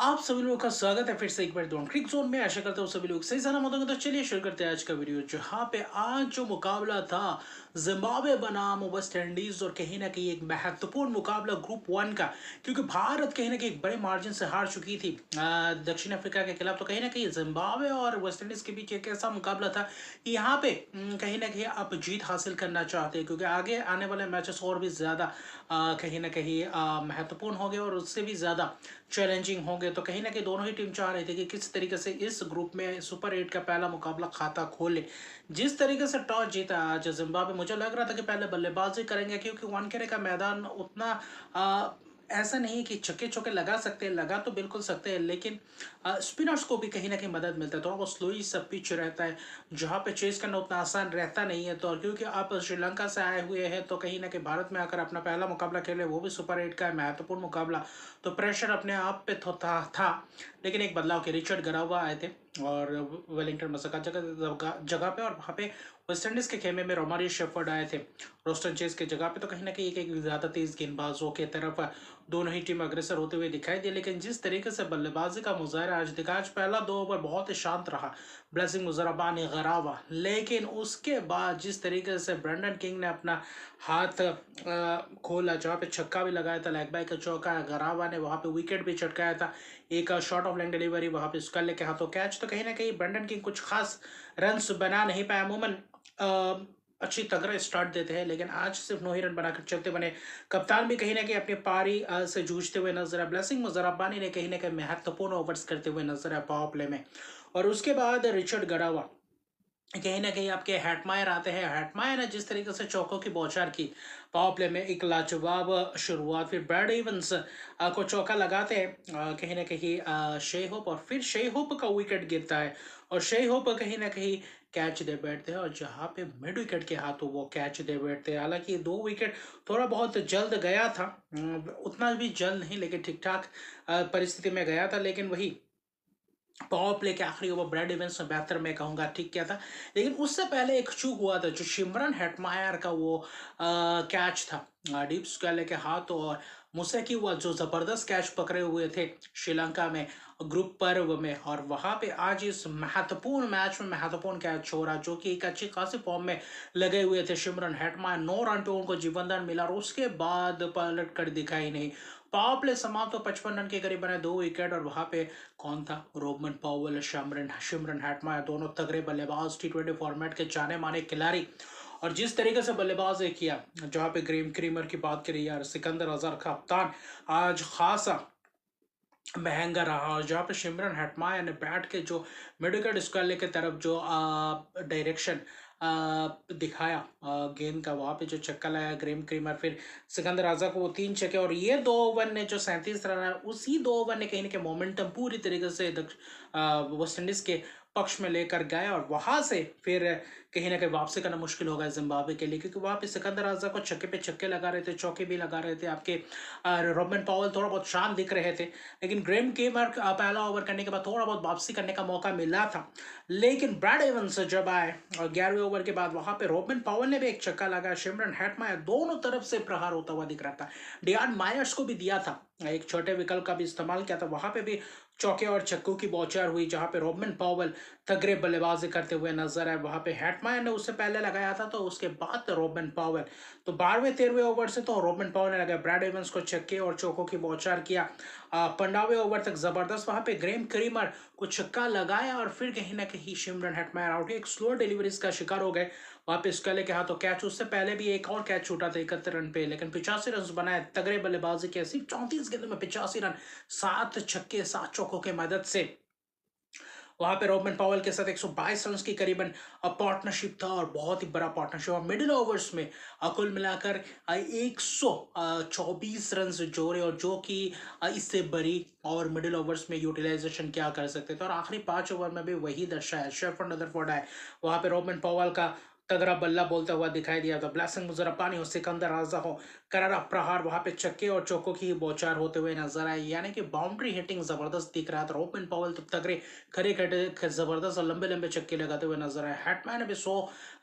आप सभी लोगों का स्वागत है फिर से एक बार डॉन क्रिक जोन में। आशा करता हूँ सभी लोग सही सलामत होंगे। तो चलिए शुरू करते हैं आज का वीडियो, जहाँ पे आज जो मुकाबला था जिम्बाब्वे बनाम वेस्ट इंडीज, और कहीं ना कहीं एक महत्वपूर्ण मुकाबला ग्रुप वन का, क्योंकि भारत कहीं ना कहीं एक बड़े मार्जिन से हार चुकी थी दक्षिण अफ्रीका के खिलाफ। तो कहीं ना कहीं जिम्बाब्वे और वेस्ट इंडीज के बीच एक ऐसा मुकाबला था कि यहाँ पे कहीं ना कहीं आप जीत हासिल करना चाहते हैं, क्योंकि आगे आने वाले मैचेस और भी ज़्यादा कहीं ना कहीं महत्वपूर्ण होंगे और उससे भी ज़्यादा चैलेंजिंग होंगे। तो कहीं ना कहीं दोनों ही टीम चाह रही थी कि किस तरीके से इस ग्रुप में सुपर 8 का पहला मुकाबला खाता खोले। जिस तरीके से टॉस जीता आज जिम्बाब्वे, मुझे लग रहा था कि पहले बल्लेबाजी करेंगे, क्योंकि वानखेड़े का मैदान उतना ऐसा नहीं कि छक्के चौके लगा सकते हैं, लगा तो बिल्कुल सकते हैं, लेकिन स्पिनर्स को भी कहीं ना कहीं मदद मिलता है। थोड़ा बहुत स्लोई सब पिच रहता है, जहाँ पे चेस करना उतना आसान रहता नहीं है। तो और क्योंकि आप श्रीलंका से आए हुए हैं, तो कहीं ना कहीं भारत में आकर अपना पहला मुकाबला खेले, वो भी सुपर 8 का है, महत्वपूर्ण मुकाबला, तो प्रेशर अपने आप पे था। लेकिन एक बदलाव के रिचर्ड गरावा आए थे और वेलिंगटन मसका जगह पे, और वहाँ पे वेस्ट इंडीज के खेमे में रोमारियो शेफर्ड आए थे रोस्टन चेज के जगह पे। तो कहीं ना कहीं एक ज़्यादा तेज गेंदबाजों के तरफ दोनों ही टीम अग्रसर होते हुए दिखाई दी। लेकिन जिस तरीके से बल्लेबाजी का मुजाहरा आज दिखा, आज पहला 2 ओवर बहुत ही शांत रहा, ब्लेसिंग मुजराबानी गरावा, लेकिन उसके बाद जिस तरीके से ब्रेंडन किंग ने अपना हाथ खोला, जहाँ पे छक्का भी लगाया था, लेग बाय का चौका, गरावा ने वहाँ पे विकेट भी चटकाया था, एक शॉर्ट ऑफ लेंथ डिलीवरी वहाँ पे उसका लेके हाथों कैच। तो कहीं ना कहीं ब्रेंडन किंग कुछ खास रन्स बना नहीं पाया। अमूमन अच्छी तगड़ा स्टार्ट देते हैं, लेकिन आज सिर्फ 9 ही रन बनाकर चलते बने। कप्तान भी कहीं ना कहीं अपनी पारी से जूझते हुए नजर आया। ब्लेसिंग मुजराबानी ने कहीं ना कहीं महत्वपूर्ण ओवर्स करते हुए नजर आया पावर प्ले में। और उसके बाद रिचर्ड गरावा, कहीं ना कहीं आपके हेटमायर आते हैं। हेटमायर ने जिस तरीके से चौकों की बौछार की पावर प्ले में, एक लाजवाब शुरुआत, फिर ब्रैड इवंस को चौका लगाते हैं कहीं ना कहीं शे होप, और फिर शे होप का विकेट गिरता है और शे होप कहीं ना कहीं कैच दे बैठते हैं, और जहाँ पे मिड विकेट के हाथों वो कैच दे बैठते हैं। हालांकि 2 विकेट थोड़ा बहुत जल्द गया था, उतना भी जल्द नहीं, लेकिन ठीक ठाक परिस्थिति में गया था। लेकिन वही पावर प्ले के आखिरी ओवर ब्रैड इवेंस ने बेहतर, मैं कहूँगा, ठीक किया था। लेकिन उससे पहले एक चूक हुआ था, जो शिमरन हेटमायर का वो कैच था डीप स्क्वेले के हाथ, और मुसेकी हुआ जो जबरदस्त कैच पकड़े हुए थे श्रीलंका में ग्रुप पर्व में। और वहां पे आज इस महत्वपूर्ण मैच में महत्वपूर्ण कैच हो रहा, जो कि एक अच्छी खासी फॉर्म में लगे हुए थे शिमरन हेटमायर। 9 रन पे उनको जीवनदान मिला और उसके बाद पलट कर दिखाई नहीं। पावर प्ले समाप्त तो 55 रन के करीब बने, 2 विकेट, और वहां पे कौन था? रोबमन पावेल, शिमरन शिमरन हेटमायर, दोनों तगड़े बल्लेबाज, T20 फॉर्मेट के जाने माने खिलाड़ी। और जिस तरीके से बल्लेबाज किया, जहाँ पे ग्रेम क्रीमर की बात करी यार, सिकंदर अजहर कप्तान आज खासा महंगा रहा, और जहाँ पे शिमरन हेटमायर ने बैट के जो मिड विकेट स्क्वाले के तरफ जो डायरेक्शन दिखाया गेंद का, वहाँ पे जो छक्का लगाया ग्रेम क्रीमर, फिर सिकंदर आजा को वो 3 छक्के, और ये 2 ओवर ने जो 37 रन है, उसी 2 ओवर ने कहीं ना कहीं मोमेंटम पूरी तरीके से वेस्ट इंडीज के पक्ष में लेकर गए। और वहां से फिर कहीं ना कहीं वापसी करना मुश्किल होगा जिम्बाब्वे के लिए, क्योंकि वहां पे सिकंदर आजा को छक्के पे छक्के लगा रहे थे, चौके भी लगा रहे थे आपके रोबमन पावेल, थोड़ा बहुत शान दिख रहे थे। लेकिन ग्रेम केमर पहला ओवर करने के बाद थोड़ा बहुत वापसी करने का मौका मिला था। लेकिन ब्रैड एवंस जब आए और 11वें ओवर के बाद, वहां पे रोबमन पावेल ने भी एक छक्का लगा, शिमरन हेटमायर, दोनों तरफ से प्रहार होता हुआ दिख रहा था। डियान मायर्स को भी दिया था, एक छोटे विकल्प का भी इस्तेमाल किया था, वहां पे भी चौके और छक्कों की बौछार हुई, जहां पे रोबमन पावेल तगड़े बल्लेबाजी करते हुए नजर आए। वहां पे हेटमायर ने उससे पहले लगाया था, तो उसके बाद रोबमन पावेल। तो 12वें 13वें ओवर से तो रोबमन पावेल ने लगाया, ब्रैड एवंस को छक्के और चौकों की बौछार किया। 15वें ओवर तक जबरदस्त वहां पे ग्रेम क्रीमर को छक्का लगाया, और फिर कहीं ना कहीं शिमरन हेटमायर आउट, एक स्लो डिलीवरीज का शिकार हो गए वहां पे स्कले के हाथों कैच। उससे पहले भी एक और कैच छूटा था 71 रन पे, लेकिन 85 रन बनाए, तगड़े बल्लेबाजी के, सिर्फ 34 गेंदों में 85 रन, 7 छक्के 7 चौकों के मदद से। वहां पे रोबमन पावेल के साथ 122 रन की करीबन पार्टनरशिप था, और बहुत ही बड़ा पार्टनरशिप। और मिडिल ओवर्स में कुल मिलाकर 124 रन जोड़े, और जो कि इससे बड़ी और मिडिल ओवर्स में यूटिलाइजेशन क्या कर सकते थे। और आखिरी 5 ओवर में भी वही दर्शाया। शेफर्ड रदरफोर्ड आए, वहां पे रोबमन पावेल का तगड़ा बल्ला बोलता हुआ दिखाई दिया था। ब्लेसिंग मुजराबानी हो, सिकंदर आजा हो, करारा प्रहार, वहां पे चक्के और चौकों की बौछार होते हुए नजर आए, यानी कि बाउंड्री हिटिंग जबरदस्त दिख रहा था। रोबिन पॉवेल तो तगड़े खड़े खड़े जबरदस्त और लंबे लंबे चक्के लगाते हुए नजर आए। हैटमैन ने भी 100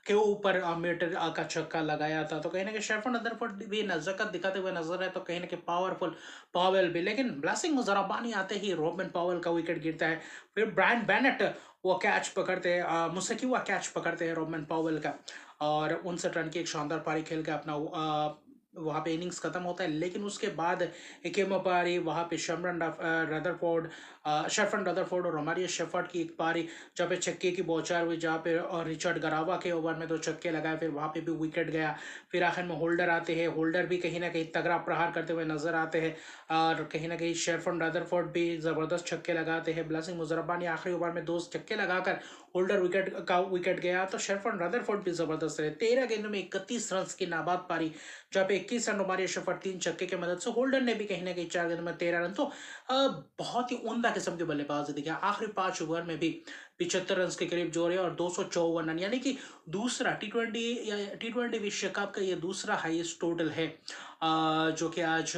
के ऊपर मीटर का छक्का लगाया था। तो कहीं ना कहीं शेफर्ड रदरफोर्ड भी नजकत दिखाते हुए नजर आए, तो कहीं ना कहीं पावरफुल पॉवेल भी। लेकिन ब्लेसिंग मुजराबानी आते ही रोबिन पॉवेल का विकेट गिरता है। फिर ब्रायन बेनेट वो कैच पकड़ते हैं, मुसकीवा कैच पकड़ते हैं रोबिन पॉवेल का, और 59 रन की एक शानदार पारी खेल के अपना वहाँ पे इनिंग्स खत्म होता है। लेकिन उसके बाद एक पारी वहाँ पे रदरफोर्ड शेफर्ड रदरफोर्ड और रोमारियो शेफर्ड की एक पारी जहाँ पे छक्के की बौछार हुई, जहाँ पे रिचर्ड गरावा के ओवर में 2 छक्के लगाए, फिर वहाँ पे भी विकेट गया। फिर आखिर में होल्डर आते हैं, होल्डर भी कहीं ना कहीं तगड़ा प्रहार करते हुए नजर आते हैं, और कहीं ना कहीं शेफर्ड रदरफोर्ड भी जबरदस्त छक्के लगाते हैं। ब्लेसिंग मुजरबा ने आखिरी ओवर में 2 छक्के लगाकर होल्डर विकेट गया। तो शेफर्ड रदरफोर्ड भी जबरदस्त रहे। 13 गेंदों में 31 रन की नाबाद पारी, जहाँ पे 21 रन मारे शेफर्ड 3 छक्के की मदद से। होल्डर ने भी कहीं ना कहीं 4 गेंदों में 13 रन। तो बहुत ही उम्दा किस्म की बल्लेबाजी दिखा। आखिरी 5 ओवर में भी 75 रन के करीब जोड़े और 254 रन, यानी कि दूसरा टी20 विश्व कप का ये दूसरा हाईएस्ट टोटल है जो कि आज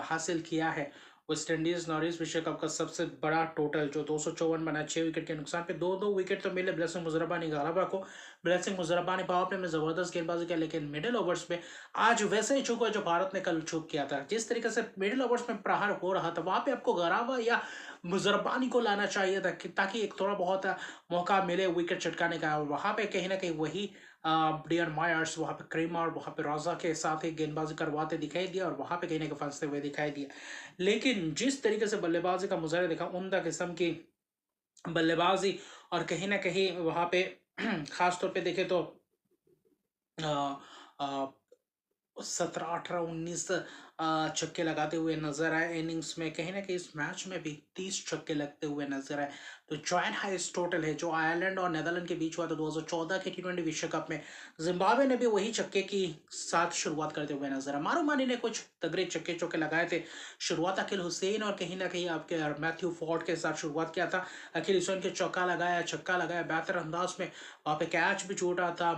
हासिल किया है वेस्ट इंडीज ने। और इस विश्व कप का सबसे बड़ा टोटल जो 254 बना 6 विकेट के नुकसान पे। 2-2 विकेट तो मिले ब्लेसिंग मुजरबा ने गालाबा को। ब्लेसिंग मुजरबा ने पावर प्ले में जबरदस्त गेंदबाजी किया, लेकिन मिडिल ओवर्स में आज वैसे ही चूका जो भारत ने कल चूक किया था। जिस तरीके से मिडिल ओवर्स में प्रहार हो रहा था, वहां पे आपको गरावा या मुजरबानी को लाना चाहिए था ताकि एक थोड़ा बहुत मौका मिले विकेट चटकाने का। वहां पे कहीं ना कहीं वही डियन मायर्स वहां पे क्रेमर वहां पे राजा के साथ ही गेंदबाजी करवाते दिखाई दिया, और वहां पे कहीं ना कहीं फंसते हुए दिखाई दिया। लेकिन जिस तरीके से बल्लेबाजी का मुजाहरा देखा, उम्दा किस्म की बल्लेबाजी, और कहीं ना कहीं वहां पे खास तौर पे देखे तो अ, अ, 17 18 19 छक्के लगाते हुए नजर आए इनिंग्स में। कहीं ना कहीं इस मैच में भी 30 छक्के लगते हुए नजर आए। तो जॉइंट हाईएस्ट टोटल है जो आयरलैंड और नेदरलैंड के बीच हुआ था 2014 के टी20 विश्व कप में। जिम्बाब्वे ने भी वही छक्के की साथ शुरुआत करते हुए नजर आए। मारू मानी ने कुछ तगड़े चक्के चौके लगाए थे। शुरुआत अखिल हुसैन और कहीं ना कहीं आपके मैथ्यू फॉर्ड के साथ शुरुआत किया था। अखिल हुसैन के चौका लगाया, छक्का लगाया बेहतर अंदाज में, वहाँ पे कैच भी छूटा था।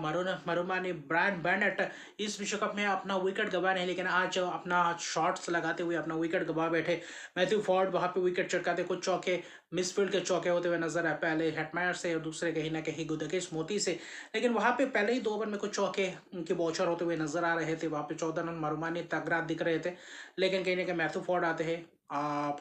मरुमा ने ब्रायन बेनेट इस विश्व कप में अपना विकेट गंवाया नहीं, लेकिन आज अपना शॉट्स लगाते हुए अपना विकेट गंवा बैठे। मैथ्यू फॉर्ड वहां पे विकेट चटकाते, कुछ चौके मिसफील्ड के चौके होते हुए नजर आए, पहले हेटमायर से और दूसरे कहीं ना कहीं गुदकेश मोती से। लेकिन वहां पे पहले ही 2 ओवर में कुछ चौके उनके बौछार होते हुए नजर आ रहे थे। वहां पे 14 रन मरुमानी तगड़ा दिख रहे थे, लेकिन कहीं ना कहीं मैथ्यू फॉर्ड आते हैं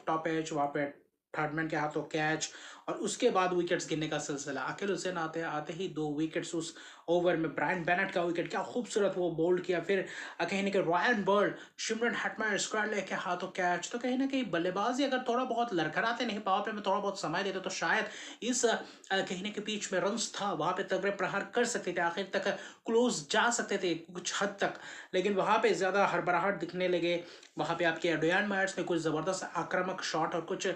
टॉप एज, वहां पे थर्डमैन के हाथों कैच, और उसके बाद विकेट्स गिरने का सिलसिला। अकील हुसैन आते ही 2 विकेट्स उस ओवर में। ब्रायन बेनेट का विकेट, क्या खूबसूरत वो बोल्ड किया। फिर कहीं ना कहीं रॉयन बर्ड, शिमरन हेटमायर स्क्वायर लेके हाथों कैच। तो कहीं ना कहीं बल्लेबाजी अगर थोड़ा बहुत लड़खड़ाते नहीं, पावर प्ले में थोड़ा बहुत समय देते, तो शायद इस कहीं ना कहीं बीच में रन्स था, वहां पे तगड़े प्रहार कर सकते थे, आखिर तक क्लोज जा सकते थे कुछ हद तक। लेकिन वहां पे ज्यादा हड़बड़ाहट दिखने लगे। वहां पे आपके डियान मायर्स ने कुछ जबरदस्त आक्रामक शॉट और कुछ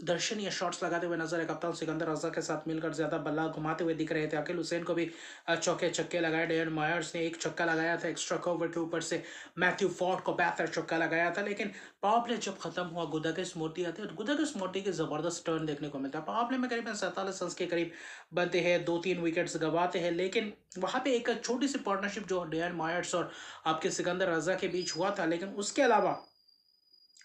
दर्शनीय शॉट्स लगाते हुए नजर आए। कप्तान सिकंदर रजा के साथ मिलकर ज्यादा बल्ला घुमाते हुए दिख रहे थे। अकील हुसैन को भी चौके छक्के लगाए। डेयन मायर्स ने एक छक्का लगाया था एक्स्ट्रा कवर के ऊपर से। मैथ्यू फॉर्ड को बेहतर छक्का लगाया था। लेकिन पावर प्ले जब खत्म हुआ, गुदाकिस मोती आते हैं, गुदाकिस मोती की जबरदस्त टर्न देखने को मिलता है। पावर प्ले में करीबन 47 रन के करीब बनते हैं, 2-3 विकेट्स गंवाते हैं। लेकिन वहां पे एक छोटी सी पार्टनरशिप जो डेयन मायर्स और आपके सिकंदर रजा के बीच हुआ था, लेकिन उसके अलावा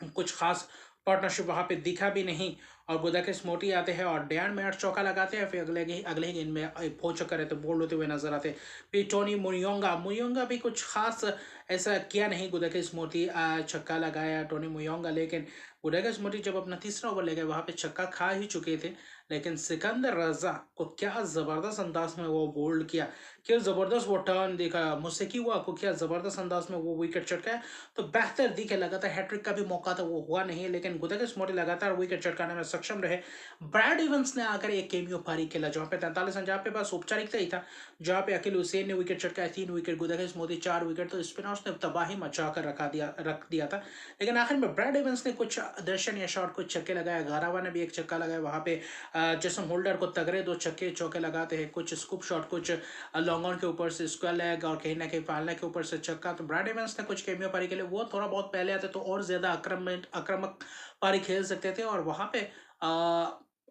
कुछ खास पार्टनरशिप वहां पे दिखा भी नहीं। और गुदाकिस मोटी आते हैं और डेयन मैट चौका लगाते हैं, फिर अगले ही गेंद में 4 चक्कर रहते बोल्ड होते हुए नजर आते हैं। फिर टोनी मुयोंगा भी कुछ खास ऐसा किया नहीं। गुदाकिस मोटी छक्का लगाया टोनी मुयोंगा, लेकिन गुदाकिस मोटी जब अपना तीसरा ओवर ले गए वहां पे छक्का खा ही चुके थे। लेकिन सिकंदर रजा को क्या जबरदस्त अंदाज में वो बोल्ड किया, क्या जबरदस्त वो टर्न देखा। मुसेकीवा को क्या जबरदस्त अंदाज में वो विकेट चटकाया। तो बेहतर दिखे, लगातार हैट्रिक का भी मौका था, वो हुआ नहीं, लेकिन गुदाकिस मोटी लगातार विकेट चटकाने में सक्षम रहे। ब्रैड इवंस ने आकर एक केमियो पारी खेला जहां पे 43 रन, जहां पे बस औपचारिकता ही था, जहां पे अकील हुसैन ने विकेट चटकाया 3 विकेट, गुदाकिस मोती 4 विकेट। तो स्पिनर्स ने तबाही मचा कर रख दिया था। लेकिन आखिर में ब्रैड इवंस ने कुछ दर्शनीय शॉट, कुछ छक्के लगाया। गारावा ने भी एक छक्का लगाया। वहां पे जेसन होल्डर को तगड़े 2 छक्के चौके लगाते हैं, कुछ स्कूप शॉट, कुछ लॉन्ग ऑन के ऊपर से स्क्वायर लेग, और कहीं ना कहीं फालने के ऊपर से छक्का। तो ब्रैड इवंस ने कुछ केमियो पारी के लिए वो थोड़ा बहुत पहले आते तो और ज्यादा आक्रामक पारी खेल सकते थे। और वहां पे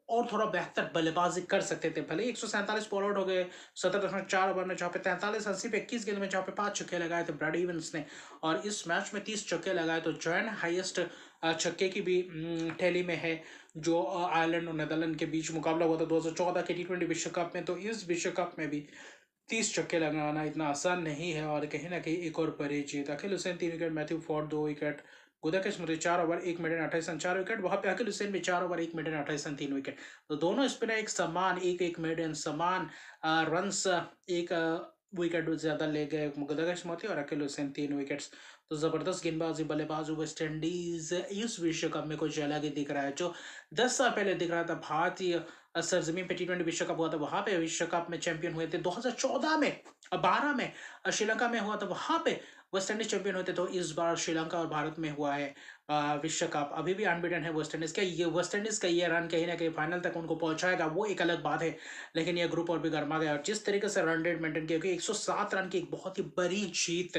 और थोड़ा बेहतर बल्लेबाजी कर सकते थे। भले ही 147 बॉल आउट हो गए 17.4 ओवर में, जहाँ पे 43 80 पे 21 गेंद में जहाँ पे 5 छक्के लगाए थे ब्रैड इवंस ने, और इस मैच में 30 छक्के लगाए, तो जॉइंट हाईएस्ट छक्के की भी टैली में है, जो आयरलैंड और नीदरलैंड के बीच मुकाबला हुआ था 2014 के T20 विश्व कप में। तो इस विश्व कप में भी 30 छक्के लगाना इतना आसान नहीं है, और कहीं ना कहीं एक और बड़ी जीत। Akeal Hosein 3 wicket, Matthew Forde 2 wicket, Gudakesh स्मृति 4 ओवर 1 मिनट 28 रन 4 विकेट, वहां पे अखिल हुसैन भी 4 ओवर 1 मिनट 28 रन 3 विकेट। तो दोनों स्पिनर एक समान, एक एक मिनट समान रन, एक विकेट ज्यादा ले गए गुरदाकिश स्मृति और अखिल हुसैन 3 विकेट्स। तो जबरदस्त गेंदबाजी बल्लेबाज वेस्ट इंडीज इस विश्व कप में कुछ अलग ही दिख रहा है। जो 10 साल पहले दिख रहा था भारतीय सरजमीन पे T20 विश्व कप हुआ था, वहां पे विश्व कप में चैंपियन हुए थे 2014 में, 12 में श्रीलंका में हुआ था, वहां पे वेस्ट इंडीज चैंपियन होते। तो इस बार श्रीलंका और भारत में हुआ है विश्व कप। अभी भी अनबीटन है वेस्ट इंडीज का। ये वेस्ट इंडीज का ये रन कहीं ना कहीं फाइनल तक उनको पहुंचाएगा, वो एक अलग बात है, लेकिन ये ग्रुप और भी गर्मा गया। और जिस तरीके से रन रेट मेंटेन किया, क्योंकि 107 रन की एक बहुत ही बड़ी जीत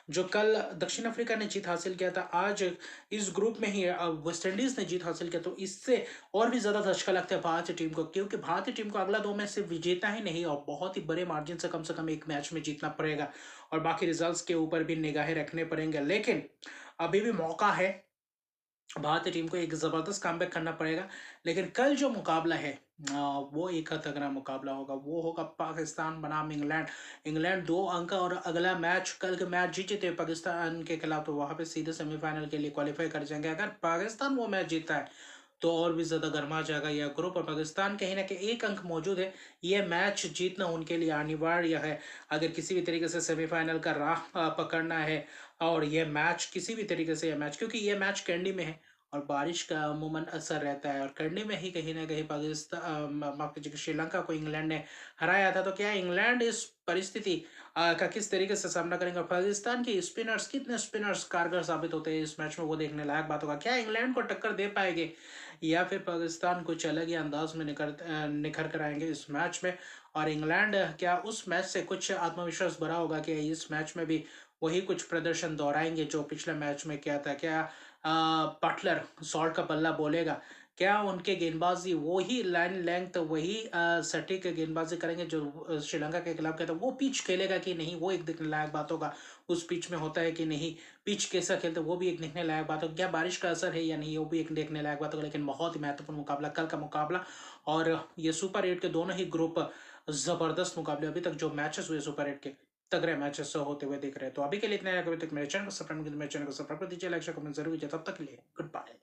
जो कल दक्षिण अफ्रीका ने जीत हासिल किया था, आज इस ग्रुप में ही वेस्ट इंडीज ने जीत हासिल किया। तो इससे और भी ज्यादा धचका लगता है भारतीय टीम को, क्योंकि भारतीय टीम को अगला 2 मैच सिर्फ विजेता ही नहीं और बहुत ही बड़े मार्जिन से कम एक मैच में जीतना पड़ेगा, और बाकी रिजल्ट्स के ऊपर भी निगाहें रखने पड़ेंगे। लेकिन अभी भी मौका है, भारतीय टीम को एक जबरदस्त कमबैक करना पड़ेगा। लेकिन कल जो मुकाबला है वो एक तगड़ा मुकाबला होगा। वो होगा पाकिस्तान बनाम इंग्लैंड। इंग्लैंड 2 अंक और अगला मैच, कल के मैच जीते थे पाकिस्तान के खिलाफ, तो वहां पे सीधे सेमीफाइनल के लिए क्वालिफाई कर जाएंगे। अगर पाकिस्तान वो मैच जीता है तो और भी ज्यादा गर्मा जाएगा यह ग्रुप, और पाकिस्तान कहीं ना कहीं 1 अंक मौजूद है। यह मैच जीतना उनके लिए अनिवार्य है, अगर किसी भी तरीके से सेमीफाइनल का राह पकड़ना है। और यह मैच किसी भी तरीके से, यह मैच क्योंकि यह मैच कैंडी में है और बारिश का अमूमन असर रहता है, और करने में ही कहीं ना कहीं पाकिस्तान, माफ कीजिएगा, श्रीलंका को इंग्लैंड ने हराया था। तो क्या इंग्लैंड इस परिस्थिति का किस तरीके से सामना करेंगे, पाकिस्तान के स्पिनर्स, कितने स्पिनर्स कारगर साबित होते हैं इस मैच में, वो देखने लायक बात होगा। क्या इंग्लैंड को टक्कर दे पाएंगे, या फिर पाकिस्तान कुछ अलग ही अंदाज में निखर कर आएंगे इस मैच में। और इंग्लैंड क्या उस मैच से कुछ आत्मविश्वास भरा होगा कि इस मैच में भी वही कुछ प्रदर्शन दोहराएंगे जो पिछले मैच में किया था। क्या बटलर सॉल्ट का बल्ला बोलेगा, क्या उनके गेंदबाजी वही लाइन लेंथ, वही सटीक गेंदबाजी करेंगे जो श्रीलंका के खिलाफ किया था। वो पिच खेलेगा कि नहीं, वो एक देखने लायक बात होगा। उस पिच में होता है कि नहीं, पिच कैसा खेलते वो भी एक देखने लायक बात होगा। क्या बारिश का असर है या नहीं, वो भी एक देखने लायक बात होगा। लेकिन बहुत ही महत्वपूर्ण मुकाबला कल का मुकाबला, और ये सुपर 8 के दोनों ही ग्रुप जबरदस्त मुकाबले। अभी तक जो मैचेस हुए सुपर 8 के, तगड़े मैचेस होते हुए दिख रहे हैं। तो अभी के लिए इतना है। अभी तक मेरे चैनल को सब्सक्राइब कर दीजिए, मेरे चैनल को सब्सक्राइब कर दीजिए, लाइक शेयर कमेंट जरूर कीजिए। तब तक के लिए गुड बाय।